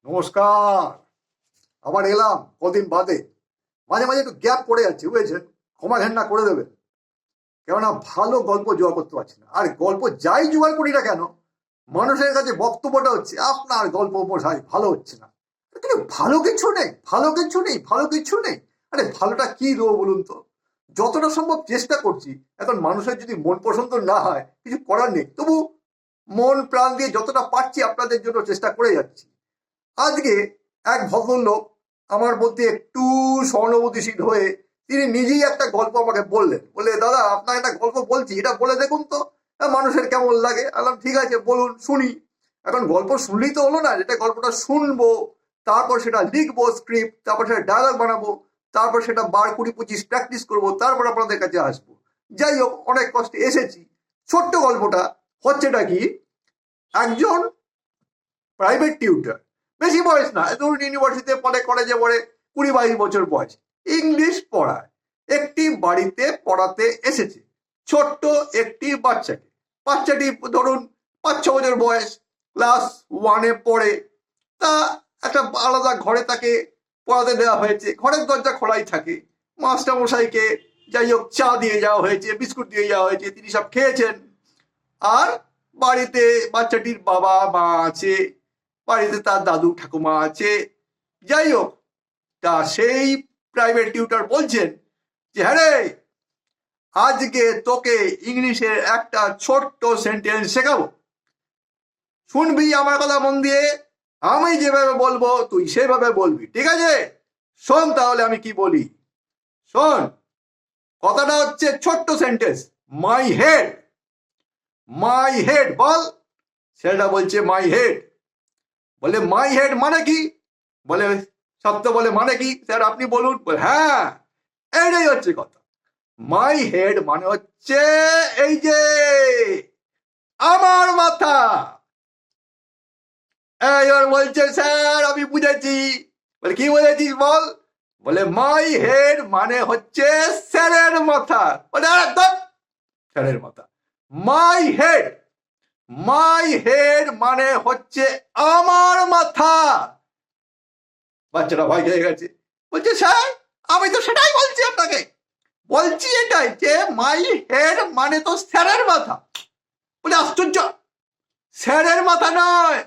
নমস্কার। আবার এলাম কদিন বাদে। মাঝে মাঝে একটু গ্যাপ পড়ে যাচ্ছে, বুঝেছেন? ক্ষমা ঘেন্না করে দেবেন। কেননা ভালো গল্প জোগাড় করতে পারছি না। আর গল্প যাই জোগাড় করি না কেন, মানুষের কাছে বক্তব্যটা হচ্ছে আপনার গল্প মশাই ভালো হচ্ছে না। কিন্তু ভালো কিছু নেই, ভালো কিছু নেই, ভালো কিছু নেই। আরে ভালোটা কি দেবো বলুন তো? যতটা সম্ভব চেষ্টা করছি। এখন মানুষের যদি মন পছন্দ না হয়, কিছু করার নেই, তবু মন প্রাণ দিয়ে যতটা পারছি আপনাদের জন্য চেষ্টা করে যাচ্ছি। আজকে এক ভদ্রলোক আমার মধ্যে একটু সহানুভূতিশীল হয়ে তিনি নিজেই একটা গল্প আমাকে বললেন। বলে, দাদা আপনার একটা গল্প বলছি, এটা বলে দেখুন তো মানুষের কেমন লাগে। বললাম ঠিক আছে বলুন, শুনি। এখন গল্প শুনলেই তো হলো না, যেটা গল্পটা শুনবো, তারপর সেটা লিখবো স্ক্রিপ্ট, তারপর সেটা ডায়লগ বানাবো, তারপর সেটা বার 20-25 প্র্যাকটিস করবো, তারপর আপনাদের কাছে আসবো। যাই হোক, অনেক কষ্টে এসেছি। ছোট্ট গল্পটা হচ্ছেটা কি, একজন প্রাইভেট টিউটর, বেশি বয়স না, ধরুন ইউনিভার্সিটিতে পড়ে, কলেজে পড়ে, 20-22 বছর বয়স, ইংলিশ পড়ায়। একটি বাড়িতে পড়াতে এসেছে ছোট্ট একটি বাচ্চাকে। বাচ্চাটি ধরুন 5-6 বছর বয়স, ক্লাস 1-এ পড়ে। তা একটা আলাদা ঘরে তাকে পড়াতে দেওয়া হয়েছে। ঘরের দরজা খোলাই থাকে। মাস্টার মশাইকে যাই হোক চা দিয়ে যাওয়া হয়েছে, বিস্কুট দিয়ে যাওয়া হয়েছে, তিনি সব খেয়েছেন। আর বাড়িতে বাচ্চাটির বাবা মা আছে, বাড়িতে তার দাদু ঠাকুমা আছে। যাই হোক, তা সেই প্রাইভেট টিউটর বলছেন যে, হ্যাঁ রে, আজকে তোকে ইংলিশের একটা ছোট্ট সেন্টেন্স শেখাবো। শুনবি আমার কথা মন দিয়ে। আমি যেভাবে বলবো তুই সেভাবে বলবি, ঠিক আছে? শোন তাহলে আমি কি বলি, শোন। কথাটা হচ্ছে ছোট্ট sentence, my head. My head বল। সেটা বলছে মাই হেড। বলে মাই হেড মানে কি? বলে সত্য, বলে মানে কি স্যার আপনি বলুন। বলে হ্যাঁ, এইটাই হচ্ছে কথা। মাই হেড মানে হচ্ছে এই যে আমার মাথা। এবার বলছে স্যার আমি বুঝেছি। বলে কি বুঝেছিস বল? বলে মাই হেড মানে হচ্ছে স্যারের মাথা। বলে স্যারের মাথা। মাই হেড, মাই হেড মানে হচ্ছে আমার মাথা। বাচ্চাটা ভয় খেয়ে গেছে। বলছে স্যার আমি তো সেটাই বলছি আপনাকে, বলছি এটাই যে মাই হেড মানে তো স্যারের মাথা। বলে আশ্চর্য, স্যারের মাথা নয়,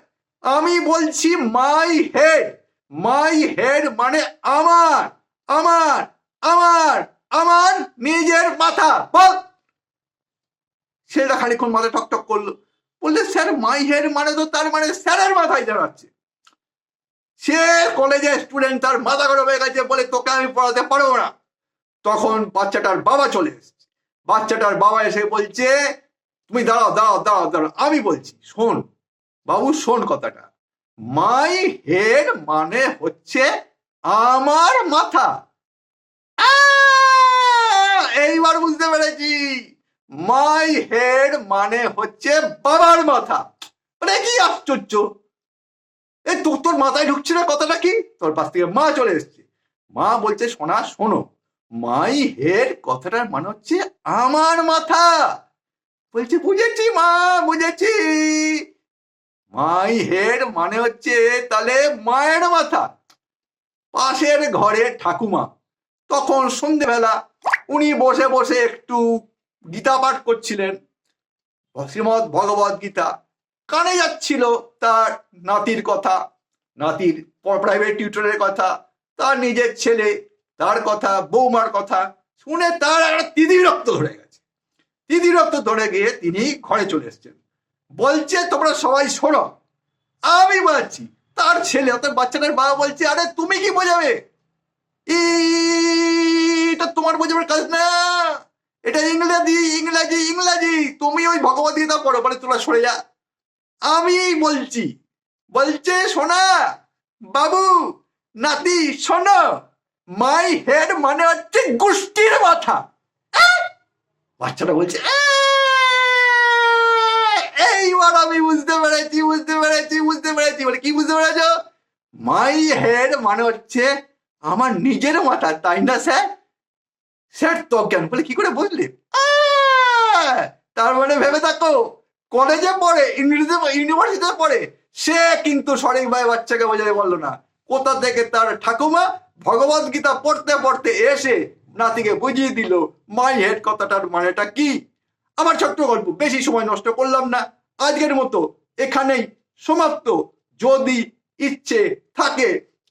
আমি বলছি মাই হেড। মাই হেড মানে আমার, আমার, আমার, আমার নিজের মাথা। বল। সেটা খানিক্ষণ মাথা টকটক করলো। বললে স্যার মাই হেড মানে তো তার মানে স্যারের মাথায় দাঁড়াচ্ছে। সে কলেজের স্টুডেন্ট, তার মাথা গরম হয়ে গেছে, বলে তোকে আমি পড়াতে পারবো না। তখন বাচ্চাটার বাবা চলে এসেছে। বাচ্চাটার বাবা এসে বলছে, তুমি দাঁড়াও দাঁড়াও দাঁড়াও দাঁড়াও, আমি বলছি। শোন বাবু, শোন কথাটা। মাই হেড মানে হচ্ছে আমার মাথা। এইবার বুঝতে পেরেছি, মাই হেড মানে হচ্ছে বাবার মাথা। মানে কি আশ্চর্য, এই তোর মাথায় ঢুকছে না কথাটা কি? তোর পাশ থেকে মা চলে এসছে। মা বলছে, শোনা শোনো, মাই হেড কথাটার মানে হচ্ছে আমার মাথা। বলছে বুঝেছি মা, বুঝেছি। মাই হেড মানে হচ্ছে তাহলে মায়ের মাথা। পাশের ঘরে ঠাকুমা, তখন সন্ধেবেলা, উনি বসে বসে একটু গীতা পাঠ করছিলেন, শ্রীমদ ভগবত গীতা। কানে যাচ্ছিল তার নাতির কথা, নাতির প্রাইভেট টিউটরের কথা, তার নিজের ছেলে, তার কথা, বৌমার কথা শুনে তার একটা তিতিবিরক্ত ধরে গেছে। তিতিবিরক্ত ধরে গিয়ে তিনি ঘরে চলে এসছেন। বলছে তোমরা সবাই শোনো, আমি বলছি। তার ছেলে অর্থাৎ বাচ্চাটার বাবা বলছে, আরে তুমি কি বোঝাবে, এটা তোমার বোঝাবার কাজ না, এটা ইংরেজি ইংরেজি ইংরেজি, তুমি ওই ভগবত গীতা পড়ো। বলে তোরা সরে যা, আমি বলছি। বলছে শোনা বাবু, নাতি শোনো, মাই হেড মানে হচ্ছে গোষ্ঠীর মাথা। বাচ্চাটা বলছে এইবার আমি বুঝতে পেরেছি, বুঝতে পেরেছি, বুঝতে পেরেছি। বলে কি বুঝতে পেরেছ? মাই হেড মানে হচ্ছে আমার নিজের মাথা, তাই না স্যার? স্যার তো জ্ঞান। বলে কি করে বুঝলি? তার মানে ভেবে থাকো, কলেজে পড়ে, ইউনিভার্সিটিতে পড়ে, সে কিন্তু সঠিকভাবে বাচ্চাকে বোঝাতে পারলো না। কোথা থেকে তার ঠাকুমা ভগবদ গীতা পড়তে পড়তে এসে নাতিকে বুঝিয়ে দিল মাই হেড কথাটার মানেটা কি। আমার ছোট্ট গল্প, বেশি সময় নষ্ট করলাম না, আজকের মতো এখানেই সমাপ্ত। যদি ইচ্ছে থাকে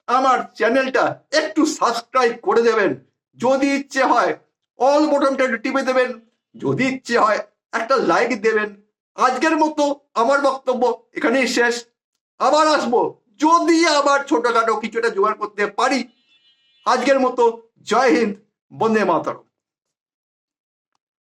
আমার চ্যানেলটা একটু সাবস্ক্রাইব করে দেবেন, যদি ইচ্ছে হয় অল বটনটা একটু টিপে দেবেন, যদি ইচ্ছে হয় একটা লাইক দেবেন। আজকের মতো আমার বক্তব্য এখানেই শেষ। আবার আসবো যদি আবার ছোটখাটো কিছুটা জোগাড় করতে পারি। আজকের মতো জয় হিন্দ, বন্দে মাতরম।